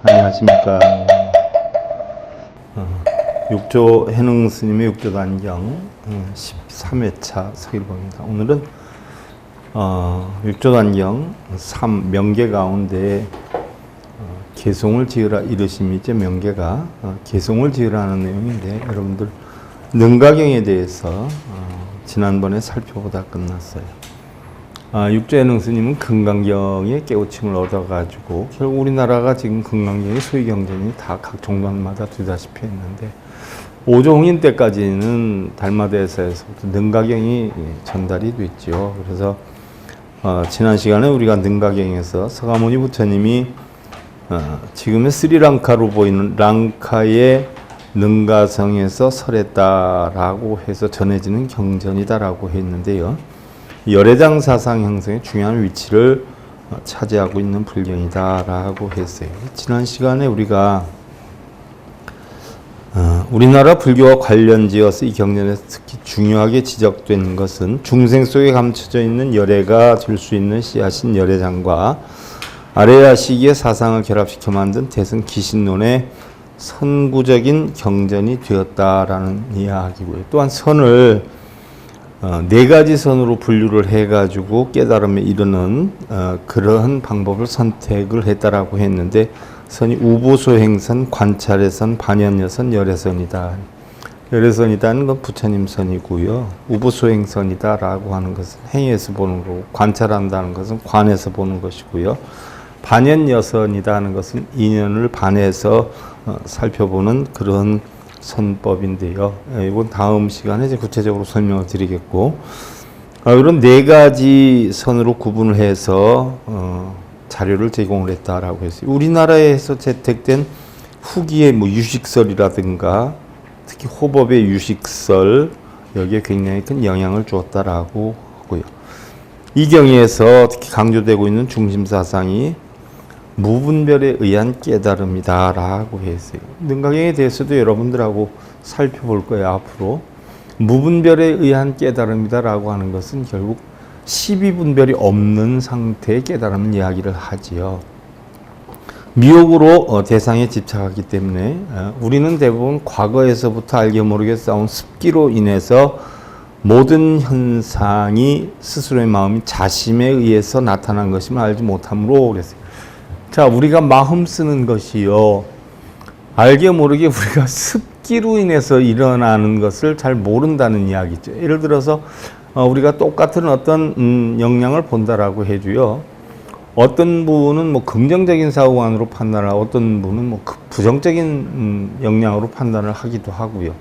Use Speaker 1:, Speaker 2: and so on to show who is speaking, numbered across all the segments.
Speaker 1: 안녕하십니까. 육조 해능 스님의 육조단경 13회차 서일봉입니다. 오늘은 육조단경 3 명계 가운데 개송을 지으라 이르심이 이제 명계가 개송을 지으라는 내용인데, 여러분들 능가경에 대해서 지난번에 살펴보다 끝났어요. 육조해능 스님은 금강경의 깨우침을 얻어가지고 결국 우리나라가 지금 금강경의 소위 경전이 다 각 종단마다 되다시피 했는데, 오조홍인 때까지는 달마대사에서부터 능가경이 전달이 됐죠. 그래서 지난 시간에 우리가 능가경에서 서가모니 부처님이 지금의 스리랑카로 보이는 랑카의 능가성에서 설했다라고 해서 전해지는 경전이다라고 했는데요. 열애장 사상 형성의 중요한 위치를 차지하고 있는 불경이다라고 했어요. 지난 시간에 우리가 우리나라 불교와 관련지어서 이 경전에서 특히 중요하게 지적된 것은 중생 속에 감춰져 있는 열애가 줄 수 있는 씨앗인 열애장과 아레야 시기의 사상을 결합시켜 만든 대승 기신론의 선구적인 경전이 되었다라는 이야기고요. 또한 선을 네 가지 선으로 분류를 해가지고 깨달음에 이르는 그러한 방법을 선택을 했다라고 했는데, 선이 우보소행선, 관찰의선, 반연여선, 열애선이다. 열애선이다는 건 부처님 선이고요. 우보소행선이다라고 하는 것은 행에서 보는 거고, 관찰한다는 것은 관에서 보는 것이고요. 반연여선이다 하는 것은 인연을 반해서 살펴보는 그런 선법인데요. 이건 다음 시간에 이제 구체적으로 설명을 드리겠고, 이런 네 가지 선으로 구분을 해서 자료를 제공을 했다라고 했어요. 우리나라에서 채택된 후기의 유식설이라든가 특히 호법의 유식설, 여기에 굉장히 큰 영향을 주었다라고 하고요. 이 경에서 특히 강조되고 있는 중심사상이 무분별에 의한 깨달음이다라고 했어요. 능가경에 대해서도 여러분들하고 살펴볼 거예요. 앞으로 무분별에 의한 깨달음이다라고 하는 것은 결국 12분별이 없는 상태의 깨달음을 이야기를 하지요. 미혹으로 대상에 집착하기 때문에 우리는 대부분 과거에서부터 알게 모르게 쌓은 습기로 인해서 모든 현상이 스스로의 마음이 자심에 의해서 나타난 것임을 알지 못함으로 그랬어요. 자, 우리가 마음 쓰는 것이요, 알게 모르게 우리가 습기로 인해서 일어나는 것을 잘 모른다는 이야기죠. 예를 들어서 우리가 똑같은 어떤 영향을 본다라고 해도요, 어떤 분은 긍정적인 사고관으로 판단을 하고 어떤 분은 부정적인 영향으로 판단을 하기도 하고요.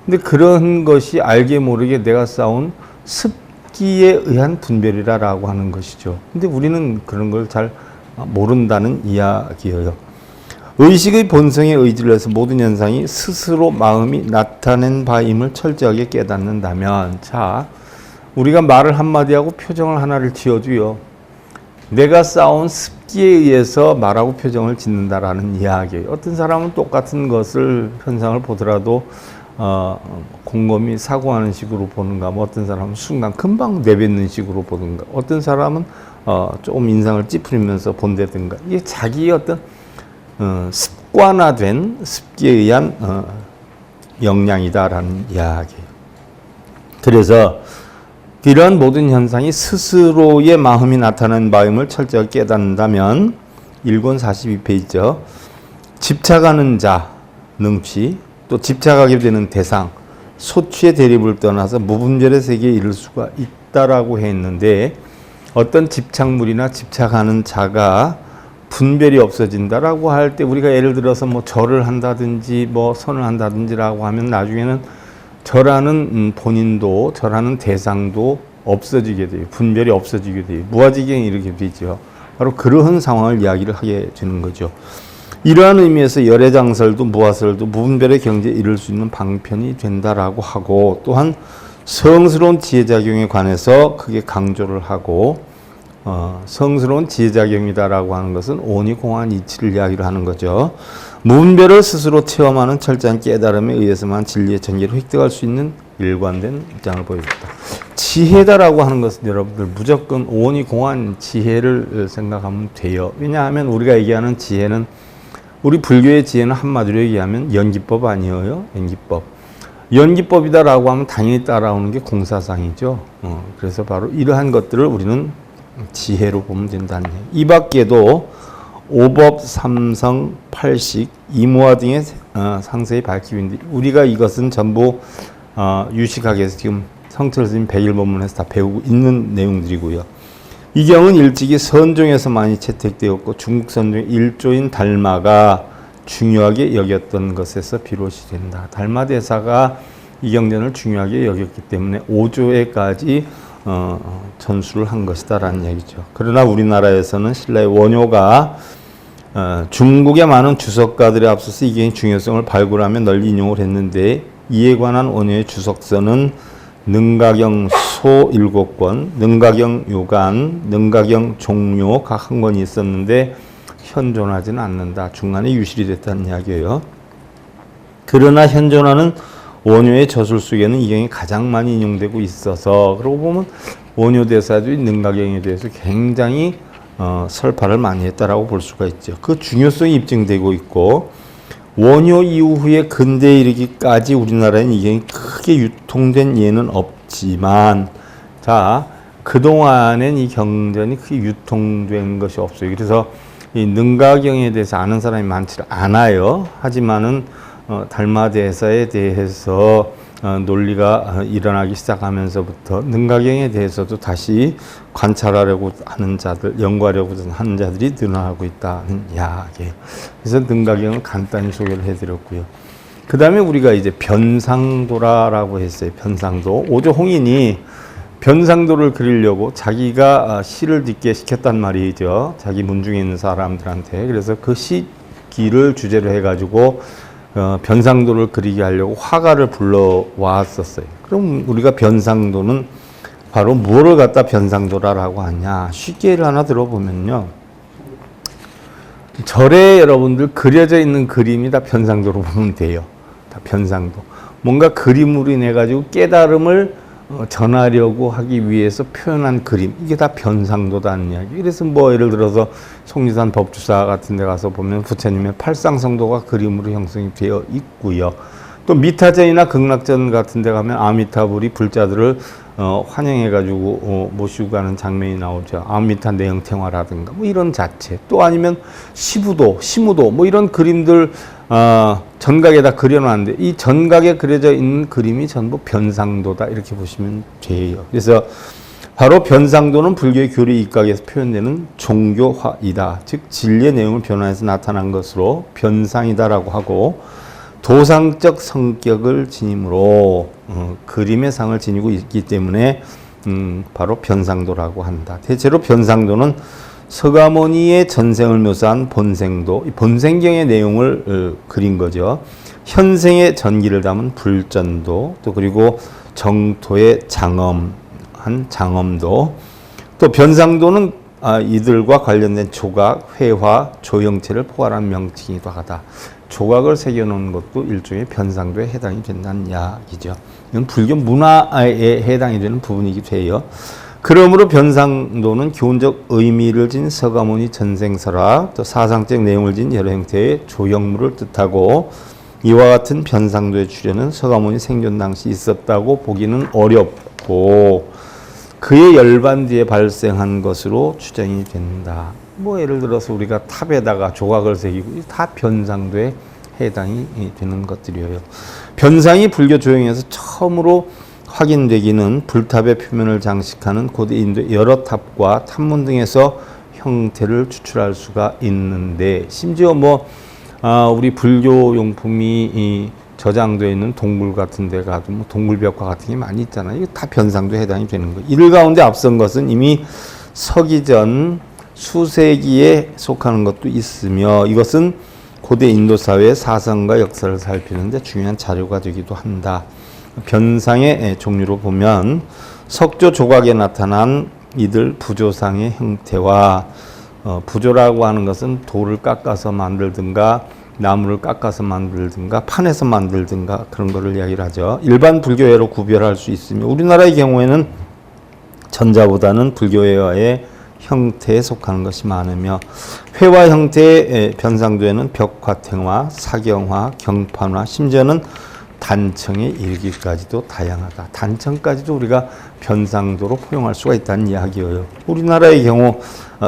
Speaker 1: 근데 그런 것이 알게 모르게 내가 쌓은 습기에 의한 분별이라고 하는 것이죠. 근데 우리는 그런 걸 잘 모른다는 이야기예요. 의식의 본성에 의지를 해서 모든 현상이 스스로 마음이 나타낸 바임을 철저하게 깨닫는다면, 자, 우리가 말을 한마디 하고 표정을 하나를 지어줘요. 내가 쌓은 습기에 의해서 말하고 표정을 짓는다라는 이야기예요. 어떤 사람은 똑같은 것을, 현상을 보더라도 곰곰이 사고하는 식으로 보는가, 어떤 사람은 순간 금방 내뱉는 식으로 보는가, 어떤 사람은 조금 인상을 찌푸리면서 본다든가, 이게 자기의 어떤 습관화된 습기에 의한 영향이다라는 이야기예요. 그래서 이러한 모든 현상이 스스로의 마음이 나타난 마음을 철저하게 깨닫는다면, 1권 42페이지죠. 집착하는 자, 능취, 또 집착하게 되는 대상, 소취의 대립을 떠나서 무분별의 세계에 이를 수가 있다라고 했는데, 어떤 집착물이나 집착하는 자가 분별이 없어진다라고 할 때, 우리가 예를 들어서 절을 한다든지 선을 한다든지라고 하면 나중에는 절하는 본인도 절하는 대상도 없어지게 돼요. 분별이 없어지게 돼요. 무아지경이 이렇게 되죠. 바로 그러한 상황을 이야기를 하게 되는 거죠. 이러한 의미에서 열애장설도 무아설도 무분별의 경지에 이를 수 있는 방편이 된다라고 하고, 또한 성스러운 지혜작용에 관해서 크게 강조를 하고, 성스러운 지혜작용이다라고 하는 것은 오니공한 이치를 이야기를 하는 거죠. 무분별을 스스로 체험하는 철저한 깨달음에 의해서만 진리의 전개를 획득할 수 있는 일관된 입장을 보여줬다. 지혜다라고 하는 것은 여러분들 무조건 오니공한 지혜를 생각하면 돼요. 왜냐하면 우리가 얘기하는 지혜는 우리 불교의 지혜는 한마디로 얘기하면 연기법 아니에요? 연기법. 연기법이다라고 하면 당연히 따라오는 게 공사상이죠. 그래서 바로 이러한 것들을 우리는 지혜로 보면 된다는 얘기. 이 밖에도 오법, 삼성, 팔식, 이무화 등의 상세히 밝히고 있는데 우리가 이것은 전부 유식하게 해서 지금 성철 스님 백일법문에서 다 배우고 있는 내용들이고요. 이 경은 일찍이 선종에서 많이 채택되었고 중국 선종의 일조인 달마가 중요하게 여겼던 것에서 비롯이 된다. 달마대사가 이 경전을 중요하게 여겼기 때문에 5조에까지 전수를 한 것이다라는 얘기죠. 그러나 우리나라에서는 신라의 원효가 중국의 많은 주석가들에 앞서서 이 경의 중요성을 발굴하며 널리 인용을 했는데 이에 관한 원효의 주석서는 능가경 소 7권, 능가경 요간, 능가경 종료 각 한 권이 있었는데 현존하지는 않는다. 중간에 유실이 됐다는 이야기예요. 그러나 현존하는 원효의 저술 속에는 이 경이 가장 많이 인용되고 있어서 그러고 보면 원효 대사들이 능가경에 대해서 굉장히 설파를 많이 했다라고 볼 수가 있죠. 그 중요성이 입증되고 있고 원효 이후에 근대에 이르기까지 우리나라에는 이 경이 크게 유통된 예는 없지만 자 그동안엔 이 경전이 크게 유통된 것이 없어요. 그래서 이 능가경에 대해서 아는 사람이 많지 않아요. 하지만은 달마대사에 대해서 논리가 일어나기 시작하면서부터 능가경에 대해서도 다시 관찰하려고 하는 자들, 연구하려고 하는 자들이 늘어나고 있다는 이야기. 그래서 능가경을 간단히 소개를 해드렸고요. 그 다음에 우리가 이제 변상도라라고 했어요. 변상도. 오조 홍인이 변상도를 그리려고 자기가 시를 짓게 시켰단 말이죠. 자기 문중에 있는 사람들한테. 그래서 그 시기를 주제로 해가지고 변상도를 그리게 하려고 화가를 불러왔었어요. 그럼 우리가 변상도는 바로 뭐를 갖다 변상도라고 하냐. 쉽게 예를 하나 들어보면요. 절에 여러분들 그려져 있는 그림이 다 변상도로 보면 돼요. 다 변상도. 뭔가 그림으로 인해 가지고 깨달음을 전하려고 하기 위해서 표현한 그림. 이게 다 변상도다는 이야기. 그래서 뭐 예를 들어서 속리산 법주사 같은 데 가서 보면 부처님의 팔상성도가 그림으로 형성이 되어 있고요. 또 미타전이나 극락전 같은 데 가면 아미타불이 불자들을 환영해가지고 모시고 가는 장면이 나오죠. 아미타 내형탱화라든가 뭐 이런 자체. 또 아니면 시부도, 시무도 뭐 이런 그림들 전각에다 그려놨는데 이 전각에 그려져 있는 그림이 전부 변상도다 이렇게 보시면 돼요. 그래서 바로 변상도는 불교의 교리 입각에서 표현되는 종교화이다. 즉 진리의 내용을 변화해서 나타난 것으로 변상이다라고 하고 도상적 성격을 지니므로 그림의 상을 지니고 있기 때문에 바로 변상도라고 한다. 대체로 변상도는 서가모니의 전생을 묘사한 본생도, 본생경의 내용을 그린 거죠. 현생의 전기를 담은 불전도, 또 그리고 정토의 장엄한 장엄도, 또 변상도는 이들과 관련된 조각, 회화, 조형체를 포괄한 명칭이기도 하다. 조각을 새겨놓은 것도 일종의 변상도에 해당이 된다는 이야기죠. 이건 불교 문화에 해당이 되는 부분이기도 해요. 그러므로 변상도는 교훈적 의미를 진 서가모니 전생설화, 또 사상적 내용을 진 여러 형태의 조형물을 뜻하고 이와 같은 변상도의 출현은 서가모니 생존 당시 있었다고 보기는 어렵고 그의 열반 뒤에 발생한 것으로 추정이 된다. 뭐 예를 들어서 우리가 탑에다가 조각을 새기고 다 변상도에 해당이 되는 것들이에요. 변상이 불교 조형에서 처음으로 확인되기는 불탑의 표면을 장식하는 고대 인도 여러 탑과 탑문 등에서 형태를 추출할 수가 있는데 심지어 우리 불교 용품이 저장되어 있는 동굴 같은 데 가도 동굴벽화 같은 게 많이 있잖아요. 이게 다 변상도에 해당이 되는 거예요. 이를 가운데 앞선 것은 이미 서기전 수세기에 속하는 것도 있으며 이것은 고대 인도 사회의 사상과 역사를 살피는데 중요한 자료가 되기도 한다. 변상의 종류로 보면 석조 조각에 나타난 이들 부조상의 형태와 부조라고 하는 것은 돌을 깎아서 만들든가 나무를 깎아서 만들든가 판에서 만들든가 그런 거를 이야기를 하죠. 일반 불교회로 구별할 수 있으며 우리나라의 경우에는 전자보다는 불교회와의 형태에 속하는 것이 많으며 회화 형태의 변상도에는 벽화탱화, 사경화, 경판화, 심지어는 단청에 이르기까지도 다양하다. 단청까지도 우리가 변상도로 포용할 수가 있다는 이야기예요. 우리나라의 경우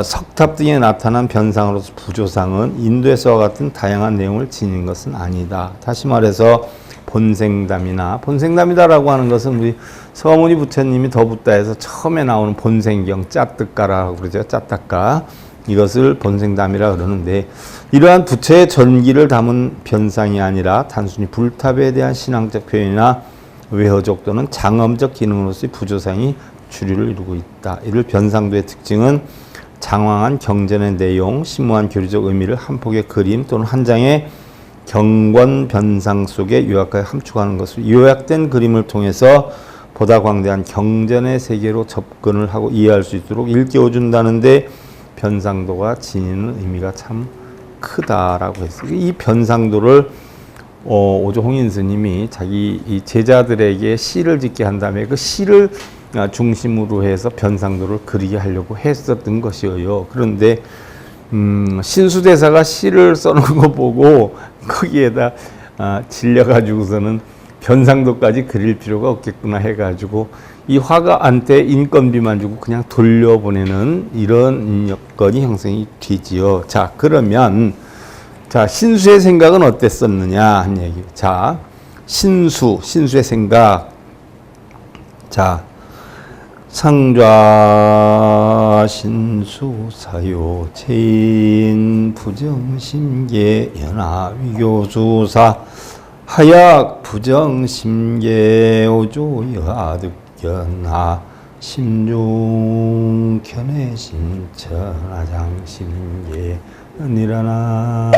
Speaker 1: 석탑 등에 나타난 변상으로서 부조상은 인도에서와 같은 다양한 내용을 지닌 것은 아니다. 다시 말해서 본생담이다라고 하는 것은 우리 서문희 부처님이 더붓다에서 처음에 나오는 본생경 짜뜻가라고 그러죠. 짜뜻가. 이것을 본생담이라 그러는데 이러한 부처의 전기를 담은 변상이 아니라 단순히 불탑에 대한 신앙적 표현이나 외허적 또는 장엄적 기능으로서의 부조상이 주류를 이루고 있다. 이를 변상도의 특징은 장황한 경전의 내용, 심오한 교리적 의미를 한 폭의 그림 또는 한 장의 경권 변상 속에 요약하여 함축하는 것을 요약된 그림을 통해서 보다 광대한 경전의 세계로 접근을 하고 이해할 수 있도록 일깨워준다는데 변상도가 지니는 의미가 참 크다라고 했어요. 이 변상도를 오조 홍인 스님이 자기 이 제자들에게 시를 짓게 한 다음에 그 시를 중심으로 해서 변상도를 그리게 하려고 했었던 것이에요. 그런데 신수대사가 시를 써놓은 거 보고 거기에다 질려가지고서는 변상도까지 그릴 필요가 없겠구나 해가지고 이 화가한테 인건비만 주고 그냥 돌려보내는 이런 여건이 형성이 되지요. 자, 그러면 자, 신수의 생각은 어땠었느냐 한 얘기. 자, 신수의 생각. 자, 상좌 신수사요 체인 부정심계 연하위교수사 하약 부정심계 오조여하득견하 심중 견해신천하장심계 은이라나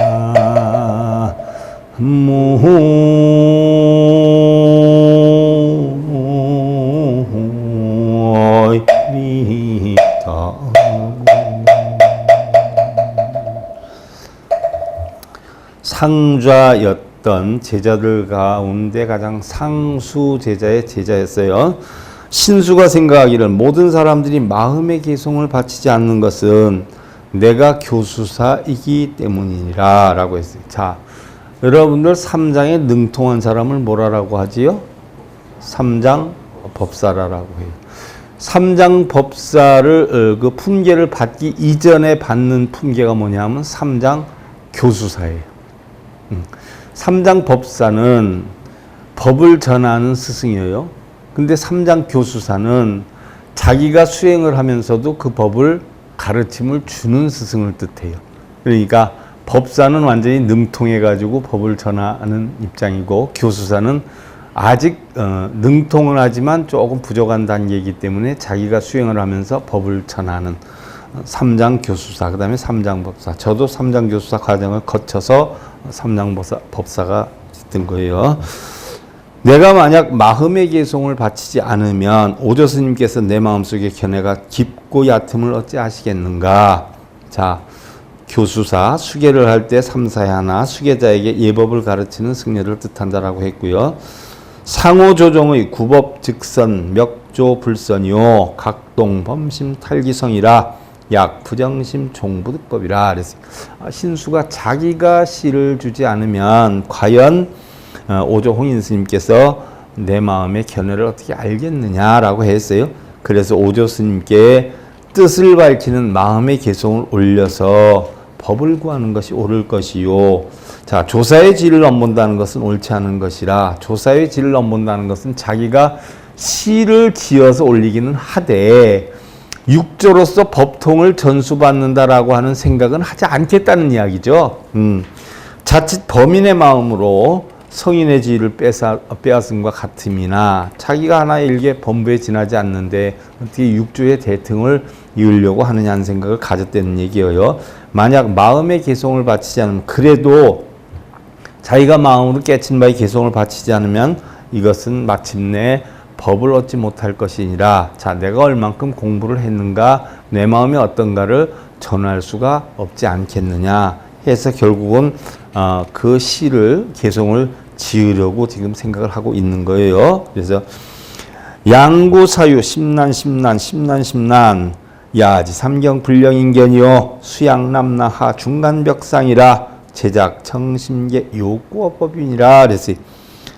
Speaker 1: 상좌였던 제자들 가운데 가장 상수 제자의 제자였어요. 신수가 생각하기를 모든 사람들이 마음의 개성을 바치지 않는 것은 내가 교수사이기 때문이니라 라고 했어요. 자, 여러분들 삼장에 능통한 사람을 뭐라고 하지요? 삼장 법사라고 해요. 삼장 법사를 그 품계를 받기 이전에 받는 품계가 뭐냐면 삼장 교수사예요. 삼장 법사는 법을 전하는 스승이에요. 근데 삼장 교수사는 자기가 수행을 하면서도 그 법을 가르침을 주는 스승을 뜻해요. 그러니까 법사는 완전히 능통해가지고 법을 전하는 입장이고 교수사는 아직 능통은 하지만 조금 부족한 단계이기 때문에 자기가 수행을 하면서 법을 전하는 삼장 교수사, 그 다음에 삼장 법사. 저도 삼장 교수사 과정을 거쳐서 삼장 법사가 됐던 거예요. 내가 만약 마음의 개성을 바치지 않으면 오조 스님께서 내 마음속의 견해가 깊고 얕음을 어찌 아시겠는가. 자, 교수사, 수계를 할 때 삼사에 하나, 수계자에게 예법을 가르치는 승려를 뜻한다라고 했고요. 상호조종의 구법즉선, 멱조불선이요 각동, 범심, 탈기성이라 약, 부정심, 종부득법이라 그랬어요. 신수가 자기가 시를 주지 않으면 과연 오조 홍인 스님께서 내 마음의 견해를 어떻게 알겠느냐라고 했어요. 그래서 오조 스님께 뜻을 밝히는 마음의 개성을 올려서 법을 구하는 것이 옳을 것이요. 자, 조사의 질을 넘본다는 것은 옳지 않은 것이라 조사의 질을 넘본다는 것은 자기가 시를 지어서 올리기는 하되 육조로서 법통을 전수받는다라고 하는 생각은 하지 않겠다는 이야기죠. 자칫 범인의 마음으로 성인의 지위를 빼앗음과 같음이나 자기가 하나의 일개 범부에 지나지 않는데 어떻게 육조의 대등을 이으려고 하느냐는 생각을 가졌다는 얘기예요. 만약 마음의 개성을 바치지 않으면 그래도 자기가 마음으로 깨친 바의 개성을 바치지 않으면 이것은 마침내 법을 얻지 못할 것이니라. 자, 내가 얼만큼 공부를 했는가, 내 마음이 어떤가를 전할 수가 없지 않겠느냐 해서 결국은 그 시를 개성을 지으려고 지금 생각을 하고 있는 거예요. 그래서 양구사유 심난 야지 삼경 불령인견이요 수양남나하 중간벽상이라 제작 청심계 요구어법이니라 그랬어요.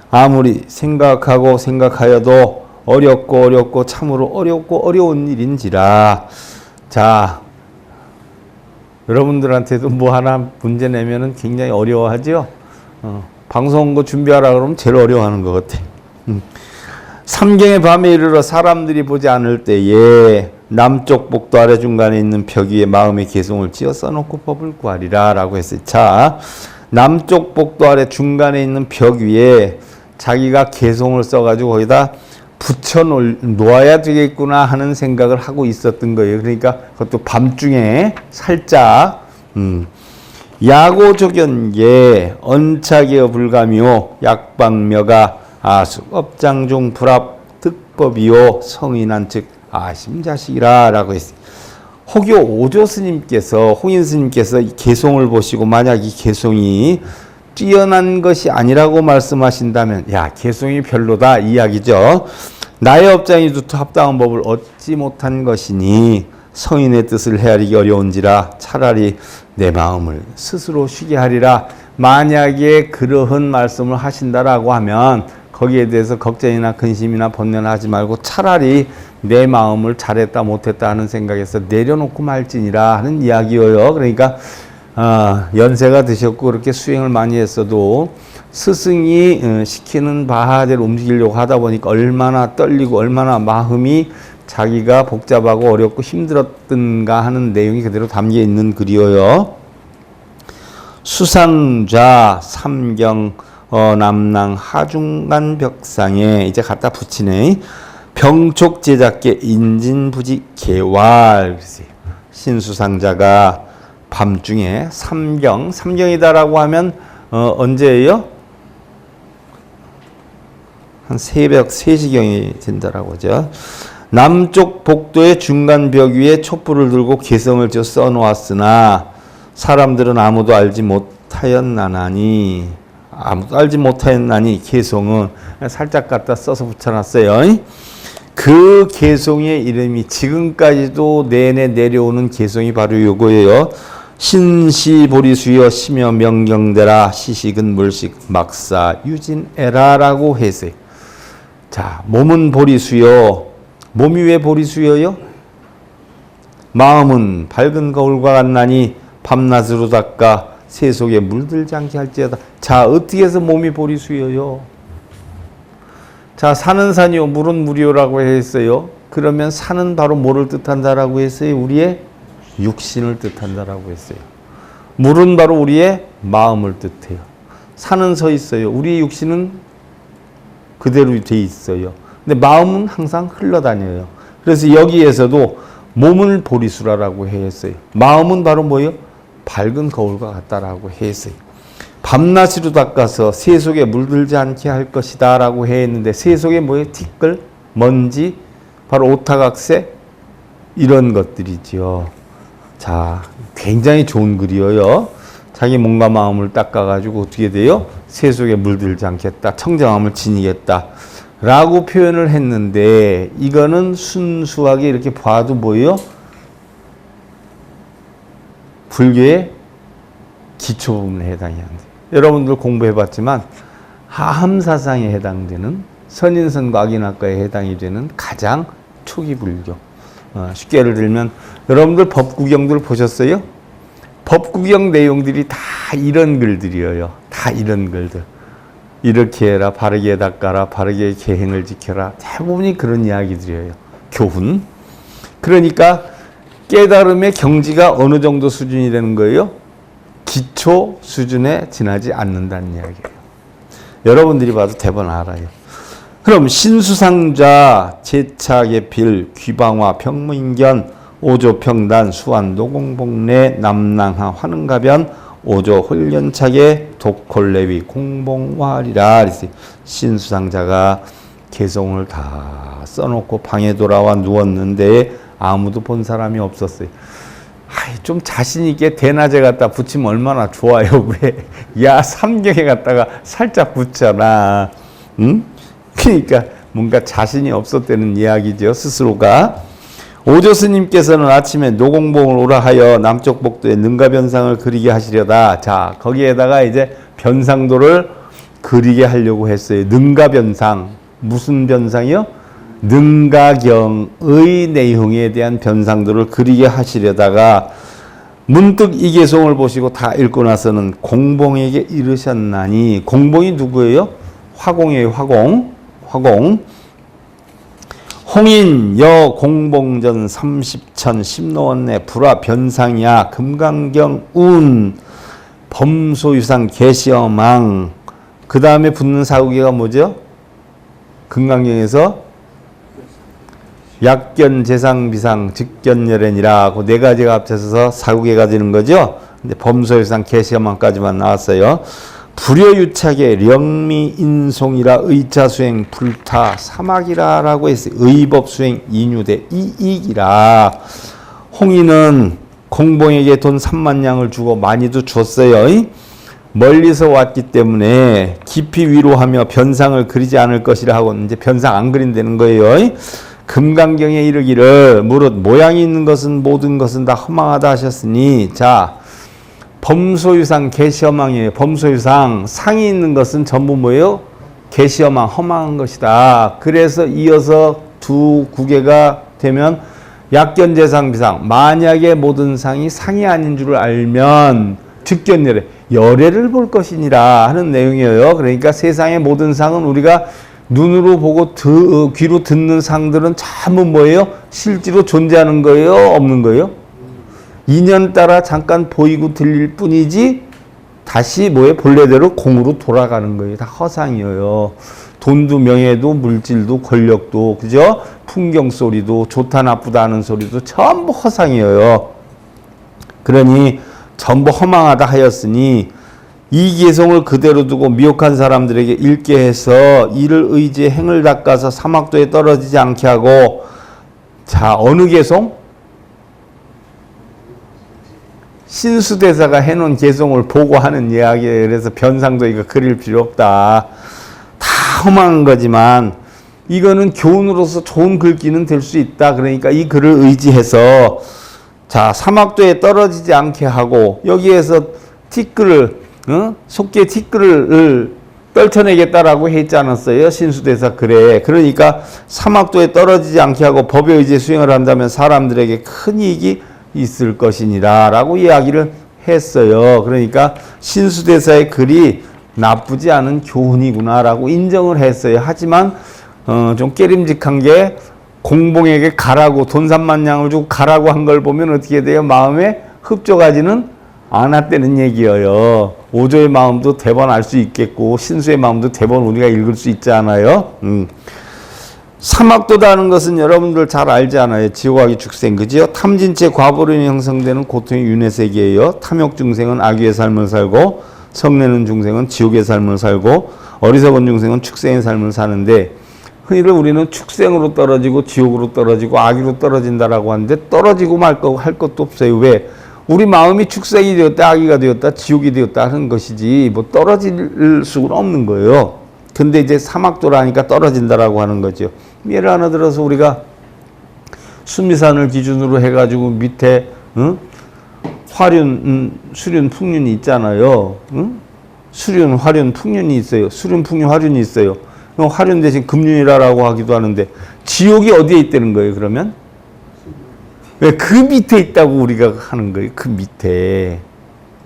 Speaker 1: 아무리 생각하여도 어렵고 참으로 어렵고 어려운 일인지라. 자, 여러분들한테도 뭐 하나 문제 내면은 굉장히 어려워하죠. 방송 거 준비하라 그러면 제일 어려워하는 것 같아. 삼경의 밤에 이르러 사람들이 보지 않을 때에 남쪽 복도 아래 중간에 있는 벽 위에 마음의 개송을 지어 써놓고 법을 구하리라 라고 했어요. 자, 남쪽 복도 아래 중간에 있는 벽 위에 자기가 개송을 써가지고 거기다 붙여 놓아야 되겠구나 하는 생각을 하고 있었던 거예요. 그러니까 그것도 밤중에 살짝 야고조견계 언착이여 불가미오 약방묘가 아숙업장중 불합 득법이요 성인한 즉 아심자식이라 라고 했어요. 호교 오조 스님께서 홍인 스님께서 이 개송을 보시고 만약 이 개송이 뛰어난 것이 아니라고 말씀하신다면 야 개송이 별로다 이야기죠. 나의 업장이 두터 합당한 법을 얻지 못한 것이니 성인의 뜻을 헤아리기 어려운지라 차라리 내 마음을 스스로 쉬게 하리라. 만약에 그러한 말씀을 하신다라고 하면 거기에 대해서 걱정이나 근심이나 번뇌나 하지 말고 차라리 내 마음을 잘했다 못했다 하는 생각에서 내려놓고 말지니라 하는 이야기예요. 그러니까 연세가 드셨고 그렇게 수행을 많이 했어도 스승이 시키는 바대로 움직이려고 하다 보니까 얼마나 떨리고 얼마나 마음이 자기가 복잡하고 어렵고 힘들었던가 하는 내용이 그대로 담겨 있는 글이에요. 수상좌 삼경 남낭 하중간 벽상에 이제 갖다 붙이네. 병촉 제작계 인진부지 개활. 신수상자가 밤중에 삼경이다라고 하면 언제예요? 한 새벽 3시경이 된다라고 하죠. 남쪽 복도의 중간 벽 위에 촛불을 들고 개성을 지어 써놓았으나 사람들은 아무도 알지 못하였나니 개송은 살짝 갖다 써서 붙여놨어요. 그 개송의 이름이 지금까지도 내내 내려오는 개송이 바로 요거예요. 신시보리수여 시며 명경대라 시식은 물식 막사 유진에라라고 했어요. 자, 몸은 보리수여. 몸이 왜 보리수여요? 마음은 밝은 거울과 같나니 밤낮으로 닦아 새 속에 물들지 않게 할지어다. 자, 어떻게 해서 몸이 보리수여요? 자, 산은 산이요 물은 물이요라고 했어요. 그러면 산은 바로 뭐를 뜻한다라고 했어요? 우리의 육신을 뜻한다라고 했어요. 물은 바로 우리의 마음을 뜻해요. 산은 서 있어요. 우리의 육신은 그대로 돼 있어요. 근데 마음은 항상 흘러다녀요. 그래서 여기에서도 몸을 보리수라라고 했어요. 마음은 바로 뭐예요? 밝은 거울과 같다라고 했어요. 밤낮으로 닦아서 새 속에 물들지 않게 할 것이다 라고 했는데 새 속에 뭐예요? 티끌, 먼지, 바로 오타각새 이런 것들이죠. 자, 굉장히 좋은 글이에요. 자기 몸과 마음을 닦아가지고 어떻게 돼요? 새 속에 물들지 않겠다. 청정함을 지니겠다. 라고 표현을 했는데 이거는 순수하게 이렇게 봐도 뭐예요? 불교의 기초 부분에 해당이 안 돼요. 여러분들 공부해봤지만 하함사상에 해당되는 선인선과 악인학과에 해당이 되는 가장 초기 불교. 쉽게 예를 들면 여러분들 법구경들 보셨어요? 법구경 내용들이 다 이런 글들이에요. 다 이런 글들. 이렇게 해라, 바르게 닦아라, 바르게 계행을 지켜라. 대부분이 그런 이야기들이에요. 교훈. 그러니까 깨달음의 경지가 어느 정도 수준이 되는 거예요? 기초 수준에 지나지 않는다는 이야기예요. 여러분들이 봐도 대번 알아요. 그럼 신수상자, 제차계필, 귀방화, 병무인견, 오조평단, 수완도, 공복내, 남낭하, 화능가변, 오조, 홀련차계, 독콜레위, 공봉화리라. 신수상자가 개성을 다 써놓고 방에 돌아와 누웠는데 아무도 본 사람이 없었어요. 좀 자신 있게 대낮에 갖다 붙이면 얼마나 좋아요. 왜? 야, 삼경에 갖다가 살짝 붙잖아. 응? 그러니까 뭔가 자신이 없었다는 이야기죠. 스스로가. 오조 스님께서는 아침에 노공봉을 오라 하여 남쪽 복도에 능가변상을 그리게 하시려다. 자, 거기에다가 이제 변상도를 그리게 하려고 했어요. 능가변상. 무슨 변상이요? 능가경의 내용에 대한 변상도를 그리게 하시려다가 문득 이 개송을 보시고 다 읽고 나서는 공봉에게 이르셨나니. 공봉이 누구예요? 화공이에요. 화공. 홍인 여 공봉전 30천 심노원내 불화 변상이야 금강경 운 범소유상 개시어망. 그 다음에 붙는 사후계가 뭐죠? 금강경에서 약견 재상비상 직견열애니라 그 네 가지가 합쳐서 사후계가 되는 거죠. 근데 범소유상 개시어망까지만 나왔어요. 불여유착의 령미인송이라 의차수행 불타 사막이라라고 했어요. 의법수행 인유대 이익이라. 홍인은 공봉에게 돈 3만 양을 주고 많이도 줬어요. 멀리서 왔기 때문에 깊이 위로하며 변상을 그리지 않을 것이라 하고 이제 변상 안 그린다는 거예요. 금강경에 이르기를 무릇 모양이 있는 것은 모든 것은 다 허망하다 하셨으니. 자, 범소유상 개시허망이에요. 범소유상 상이 있는 것은 전부 뭐예요? 개시허망 허망한 것이다. 그래서 이어서 두 구계가 되면 약견재상비상. 만약에 모든 상이 상이 아닌 줄 알면 즉견열애 열애를 볼 것이니라 하는 내용이에요. 그러니까 세상의 모든 상은 우리가 눈으로 보고 귀로 듣는 상들은 전부 뭐예요? 실제로 존재하는 거예요? 없는 거예요? 인연 따라 잠깐 보이고 들릴 뿐이지 다시 뭐예요? 본래대로 공으로 돌아가는 거예요. 다 허상이에요. 돈도 명예도 물질도 권력도 그죠? 풍경 소리도 좋다 나쁘다 하는 소리도 전부 허상이에요. 그러니 전부 허망하다 하였으니 이 개송을 그대로 두고 미혹한 사람들에게 읽게 해서 이를 의지해 행을 닦아서 사막도에 떨어지지 않게 하고. 자, 어느 개송? 신수대사가 해놓은 개송을 보고 하는 이야기예요. 그래서 변상도 이거 그릴 필요 없다. 다 허망한 거지만 이거는 교훈으로서 좋은 글귀는 될 수 있다. 그러니까 이 글을 의지해서 자, 사막도에 떨어지지 않게 하고 여기에서 티끌을 속기의 티끌을 떨쳐내겠다라고 했지 않았어요? 신수대사 글에. 그러니까 사막도에 떨어지지 않게 하고 법에 의지해 수행을 한다면 사람들에게 큰 이익이 있을 것이니라 라고 이야기를 했어요. 그러니까 신수대사의 글이 나쁘지 않은 교훈이구나 라고 인정을 했어요. 하지만 좀 깨림직한 게 공봉에게 가라고 돈 3만 양을 주고 가라고 한 걸 보면 어떻게 돼요? 마음에 흡족하지는 않았다는 얘기예요. 오조의 마음도 대번 알 수 있겠고 신수의 마음도 대번 우리가 읽을 수 있지 않아요? 사막도다는 것은 여러분들 잘 알지 않아요? 지옥악의 축생, 그지요? 탐진체 과보로 형성되는 고통의 윤회세계예요. 탐욕 중생은 악의 삶을 살고 성내는 중생은 지옥의 삶을 살고 어리석은 중생은 축생의 삶을 사는데 흔히들 우리는 축생으로 떨어지고 지옥으로 떨어지고 악의로 떨어진다라고 하는데 떨어지고 말 거 할 것도 없어요. 왜? 우리 마음이 축생이 되었다, 악의가 되었다, 지옥이 되었다 하는 것이지 뭐 떨어질 수는 없는 거예요. 근데 이제 사막도라니까 떨어진다라고 하는 거죠. 예를 하나 들어서 우리가 수미산을 기준으로 해가지고 밑에 화륜, 수륜, 풍륜이 있잖아요. 수륜, 화륜, 풍륜이 있어요. 수륜, 풍륜, 화륜이 있어요. 화륜 대신 금륜이라고 하기도 하는데 지옥이 어디에 있다는 거예요? 그러면 왜 그 밑에 있다고 우리가 하는 거예요? 그 밑에.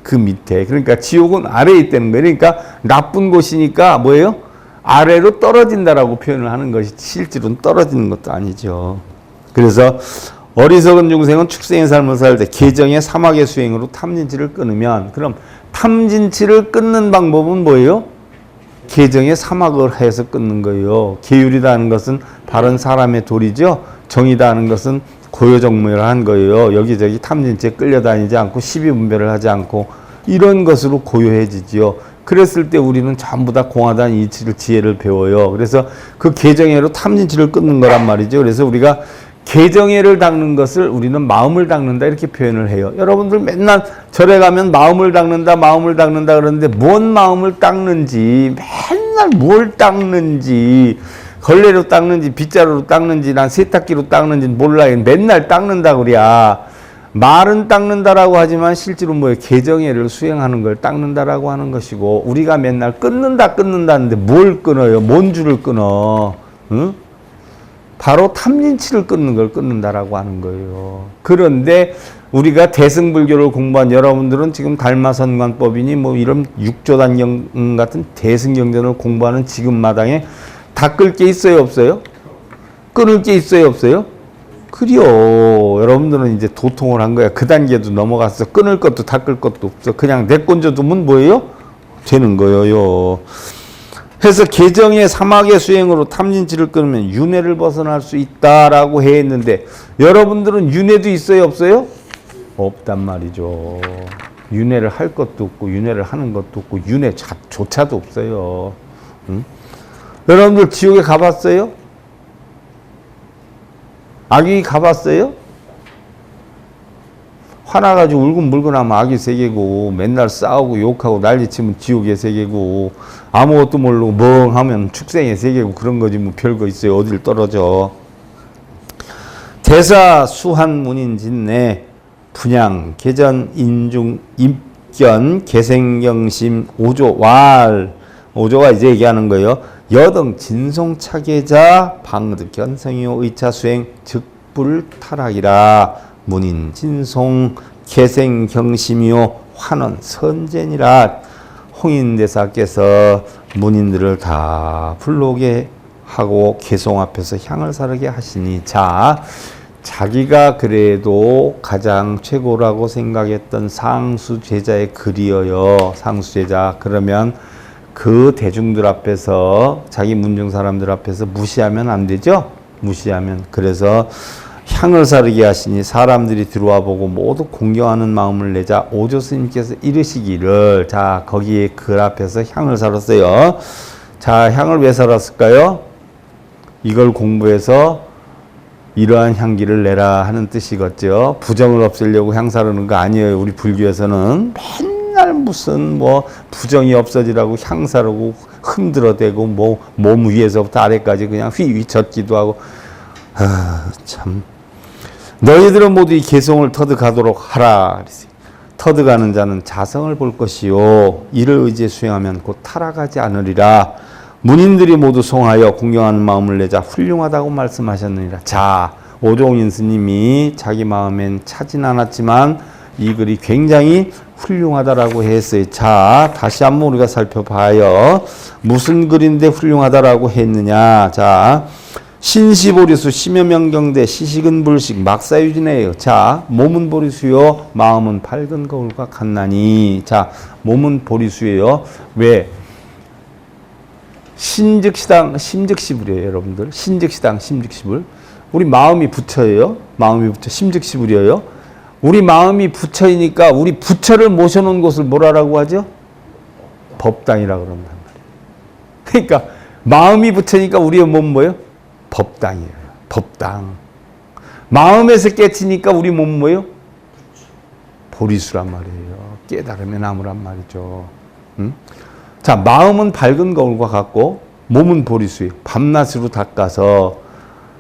Speaker 1: 그러니까 지옥은 아래에 있다는 거예요. 그러니까 나쁜 곳이니까 뭐예요? 아래로 떨어진다라고 표현을 하는 것이 실제로는 떨어지는 것도 아니죠. 그래서 어리석은 중생은 축생의 삶을 살 때 계정의 사막의 수행으로 탐진치를 끊으면 그럼 탐진치를 끊는 방법은 뭐예요? 계정의 사막을 해서 끊는 거예요. 계율이다 하는 것은 바른 사람의 도리죠. 정의다 하는 것은 고요정무를 거예요. 여기저기 탐진치에 끌려다니지 않고 시비분별을 하지 않고 이런 것으로 고요해지지요. 그랬을 때 우리는 전부 다 공하단 이치를 지혜를 배워요. 그래서 그 계정애로 탐진치를 끊는 거란 말이죠. 그래서 우리가 계정애를 닦는 것을 우리는 마음을 닦는다 이렇게 표현을 해요. 여러분들 맨날 절에 가면 마음을 닦는다 그러는데 뭔 마음을 닦는지 맨날 뭘 닦는지 걸레로 닦는지 빗자루로 닦는지 난 세탁기로 닦는지 몰라. 맨날 닦는다 그래야. 말은 닦는다라고 하지만 실제로 뭐예요? 개정애를 수행하는 걸 닦는다라고 하는 것이고, 우리가 맨날 끊는다는데 뭘 끊어요? 뭔 줄을 끊어? 응? 바로 탐진치를 끊는 걸 끊는다라고 하는 거예요. 그런데 우리가 대승불교를 공부한 여러분들은 지금 달마선관법이니 뭐 이런 육조단경 같은 대승경전을 공부하는 지금 마당에 닦을 게 있어요, 없어요? 끊을 게 있어요, 없어요? 그래요. 여러분들은 이제 도통을 한 거야. 그 단계도 넘어갔어. 끊을 것도 닦을 것도 없어. 그냥 내건져 두면 뭐예요? 되는 거예요. 해서 개정의 사막의 수행으로 탐진치를 끊으면 윤회를 벗어날 수 있다라고 했는데, 여러분들은 윤회도 있어요, 없어요? 없단 말이죠. 윤회를 할 것도 없고 윤회를 하는 것도 없고 윤회조차도 없어요. 응? 여러분들 지옥에 가봤어요? 아귀 가봤어요? 화나가지고 울근불근하면 아귀 세계고, 맨날 싸우고 욕하고 난리치면 지옥의 세계고, 아무것도 모르고 멍하면 축생의 세계고, 그런 거지 뭐 별거 있어요. 어딜 떨어져. 대사 수한 문인진내 분양 개전 인중 입견 개생경심 오조 왈, 오조가 이제 얘기하는 거예요. 여등 진송차계자 방득 견성이요 의차 수행 즉불 타락이라. 문인 진송 개생 경심이요 환원 선전이라. 홍인대사께서 문인들을 다 불러오게 하고 개송 앞에서 향을 사르게 하시니, 자, 자기가 그래도 가장 최고라고 생각했던 상수제자의 글이어요. 상수제자. 그러면 그 대중들 앞에서, 자기 문중 사람들 앞에서 무시하면 안 되죠? 무시하면. 그래서 향을 사르게 하시니 사람들이 들어와 보고 모두 공경하는 마음을 내자 오조 스님께서 이르시기를. 자, 거기에 글 앞에서 향을 사렀어요. 자, 향을 왜 사렀을까요? 이걸 공부해서 이러한 향기를 내라 하는 뜻이겠죠. 부정을 없애려고 향 사르는 거 아니에요. 우리 불교에서는 맨날 무슨 뭐 부정이 없어지라고 향 사르고 흔들어대고 뭐 몸 위에서부터 아래까지 그냥 휘휘 젓기도 하고. 아, 참. 너희들은 모두 이 개송을 터득하도록 하라. 터득하는 자는 자성을 볼 것이요 이를 의지해 수행하면 곧 타락하지 않으리라. 문인들이 모두 송하여 공경하는 마음을 내자 훌륭하다고 말씀하셨느니라. 자, 오종인 스님이 자기 마음엔 차진 않았지만 이 글이 굉장히 훌륭하다라고 했어요. 자, 다시 한번 우리가 살펴봐요. 무슨 글인데 훌륭하다라고 했느냐. 자, 신시보리수 심여명경대 시식은 불식 막사유진이에요. 자, 몸은 보리수요 마음은 밝은 거울과 같나니. 자, 몸은 보리수예요. 왜? 신즉시당 심즉시불이에요. 여러분들 신즉시당 심즉시불. 우리 마음이 부처예요. 마음이 부처 심즉시불이에요. 우리 마음이 부처이니까 우리 부처를 모셔놓은 곳을 뭐라고 하죠? 법당이라고 그런단 말이에요. 그러니까 마음이 부처니까 우리의 몸 뭐예요? 법당이에요. 법당. 마음에서 깨치니까 우리 몸 뭐예요? 보리수란 말이에요. 깨달음의 나무란 말이죠. 응? 자, 마음은 밝은 거울과 같고 몸은 보리수예요. 밤낮으로 닦아서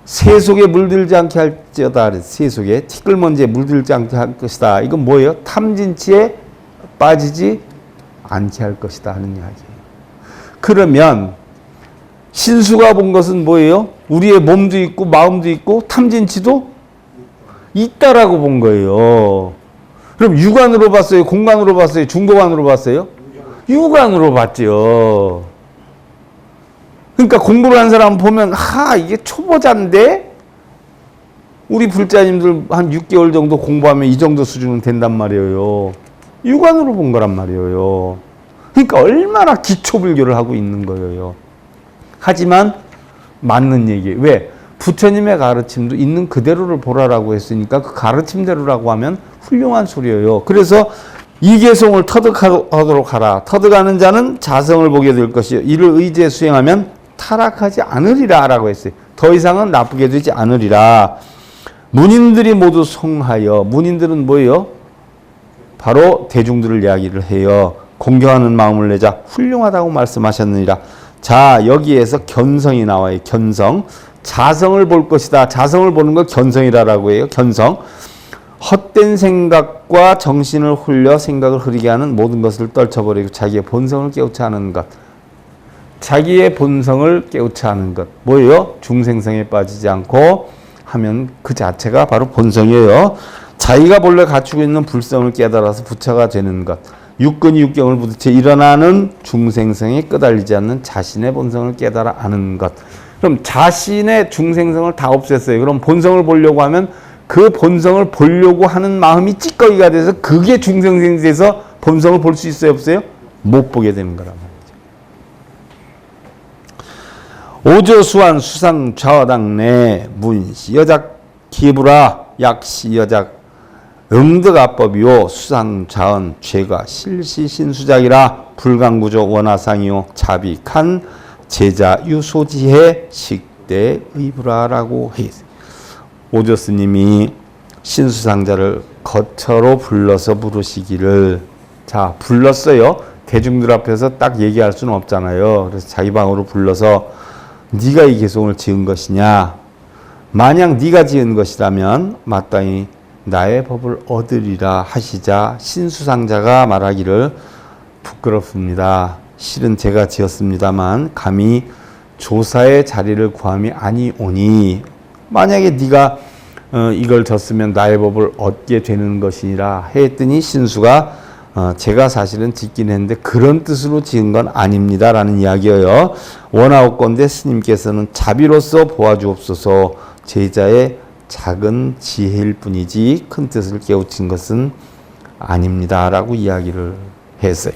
Speaker 1: 세속에 물들지 않게 할지어다. 세속에 티끌먼지에 물들지 않게 할 것이다. 이건 뭐예요? 탐진치에 빠지지 않게 할 것이다 하는 이야기예요. 그러면 신수가 본 것은 뭐예요? 우리의 몸도 있고 마음도 있고 탐진치도 있다라고 본 거예요. 그럼 육안으로 봤어요? 공간으로 봤어요? 중도관으로 봤어요? 육안으로 봤죠. 그러니까 공부를 한 사람 보면 이게 초보자인데 우리 불자님들 한 6개월 정도 공부하면 이 정도 수준은 된단 말이에요. 육안으로 본 거란 말이에요. 그러니까 얼마나 기초불교를 하고 있는 거예요. 하지만 맞는 얘기예요. 왜? 부처님의 가르침도 있는 그대로를 보라라고 했으니까 그 가르침대로라고 하면 훌륭한 소리예요. 그래서 이개송을 터득하도록 하라. 터득하는 자는 자성을 보게 될 것이요 이를 의지해 수행하면 타락하지 않으리라 라고 했어요. 더 이상은 나쁘게 되지 않으리라. 문인들이 모두 송하여. 문인들은 뭐예요? 바로 대중들을 이야기를 해요. 공경하는 마음을 내자 훌륭하다고 말씀하셨느니라. 자, 여기에서 견성이 나와요. 견성. 자성을 볼 것이다. 자성을 보는 걸 견성이라고 해요. 견성. 헛된 생각과 정신을 홀려 생각을 흐리게 하는 모든 것을 떨쳐버리고 자기의 본성을 깨우쳐 하는 것. 자기의 본성을 깨우쳐 하는 것. 뭐예요? 중생성에 빠지지 않고 하면 그 자체가 바로 본성이에요. 자기가 본래 갖추고 있는 불성을 깨달아서 부처가 되는 것. 육근이 육경을 부딪혀 일어나는 중생성에 끄달리지 않는 자신의 본성을 깨달아 아는 것. 그럼 자신의 중생성을 다 없앴어요. 그럼 본성을 보려고 하면 그 본성을 보려고 하는 마음이 찌꺼기가 돼서 그게 중생성이 돼서 본성을 볼 수 있어요? 없어요? 못 보게 되는 거란 말이죠. 오조수한 수상 좌어당내 문시 여작 기부라 약시 여작 응득아법이요 수상자언 죄가 실시신수작이라 불강구조 원화상이요 자비칸 제자유소지해 식대의불화라고 했어요. 오조 스님이 신수상자를 거처로 불러서 부르시기를 자 불렀어요. 대중들 앞에서 딱 얘기할 수는 없잖아요. 그래서 자기 방으로 불러서 네가 이 개송을 지은 것이냐 만약 네가 지은 것이라면 마땅히 나의 법을 얻으리라 하시자 신수상자가 말하기를 부끄럽습니다. 실은 제가 지었습니다만 감히 조사의 자리를 구함이 아니오니 만약에 네가 이걸 졌으면 나의 법을 얻게 되는 것이라 했더니 신수가 제가 사실은 짓긴 했는데 그런 뜻으로 지은 건 아닙니다 라는 이야기예요. 원하옵건대 스님께서는 자비로서 보아주옵소서 제자의 작은 지혜일 뿐이지 큰 뜻을 깨우친 것은 아닙니다 라고 이야기를 했어요.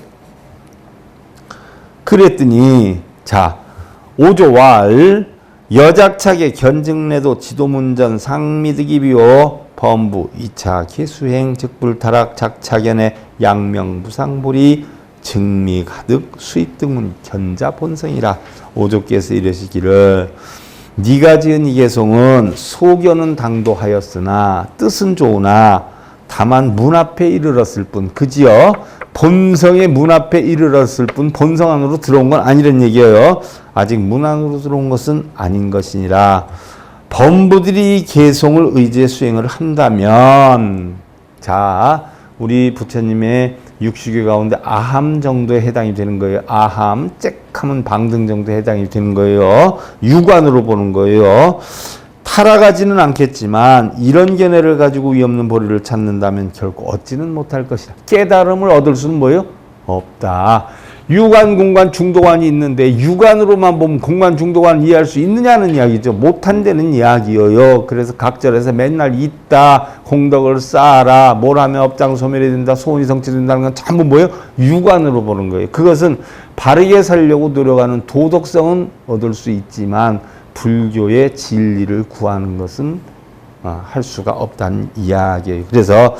Speaker 1: 그랬더니 자 오조왈 여작착의 견증내도 지도문전 상미득이비오 범부 2차 개수행 즉불타락 작차견의 양명부상불이 증미가득 수입등문 견자본성이라 오조께서 이러시기를 네가 지은 이 개송은 소견은 당도하였으나 뜻은 좋으나 다만 문 앞에 이르렀을 뿐 그지요? 본성의 문 앞에 이르렀을 뿐 본성 안으로 들어온 건 아니란 얘기예요. 아직 문 안으로 들어온 것은 아닌 것이니라. 범부들이 개송을 의지해 수행을 한다면 자 우리 부처님의 육식의 가운데 아함 정도에 해당이 되는 거예요. 아함, 쬐끔은 방등 정도에 해당이 되는 거예요. 육안으로 보는 거예요. 타락하지는 않겠지만 이런 견해를 가지고 위없는 보리를 찾는다면 결코 얻지는 못할 것이다. 깨달음을 얻을 수는 뭐예요? 없다. 유관, 공관, 중도관이 있는데 유관으로만 보면 공관, 중도관을 이해할 수 있느냐는 이야기죠. 못한다는 이야기예요. 그래서 각절에서 맨날 있다, 공덕을 쌓아라, 뭘 하면 업장 소멸이 된다, 소원이 성취된다는 건 전부 뭐예요? 유관으로 보는 거예요. 그것은 바르게 살려고 노력하는 도덕성은 얻을 수 있지만 불교의 진리를 구하는 것은 할 수가 없다는 이야기예요. 그래서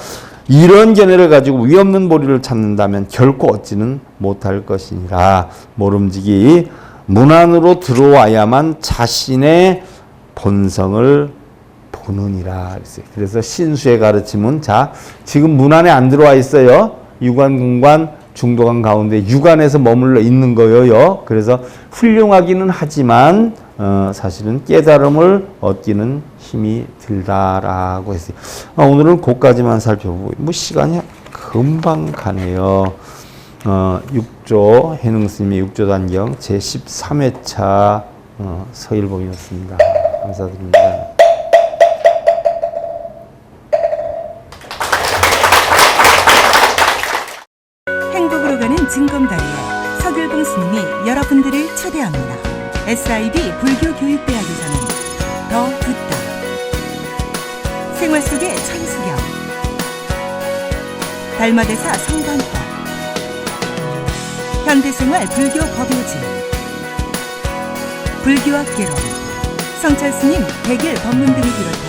Speaker 1: 이런 견해를 가지고 위없는 보리를 찾는다면 결코 얻지는 못할 것이니라. 모름지기 문 안으로 들어와야만 자신의 본성을 보느니라. 그래서 신수의 가르침은 자 지금 문 안에 안 들어와 있어요. 유관, 공관, 중도관 가운데 유관에서 머물러 있는 거예요. 그래서 훌륭하기는 하지만 사실은 깨달음을 얻기는 힘이 들다라고 했어요. 오늘은 그까지만 살펴보고 뭐 시간이 금방 가네요. 6조 해능스님의 6조 단경 제13회차 서일봉이었습니다. 감사드립니다.
Speaker 2: 행복으로 가는 징검다리에 서길봉 스님이 여러분들을 초대합니다. SIB 불교교육대학에서는 더 듣다, 생활 속의 천수경, 달마대사 성관법, 현대생활 불교 법요지, 불교학 개론, 성찰스님 백일 법문 등을 비롯한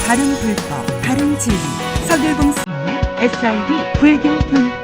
Speaker 2: 다른 불법, 다른 진리, 서길봉 스님의 SIB 불교교육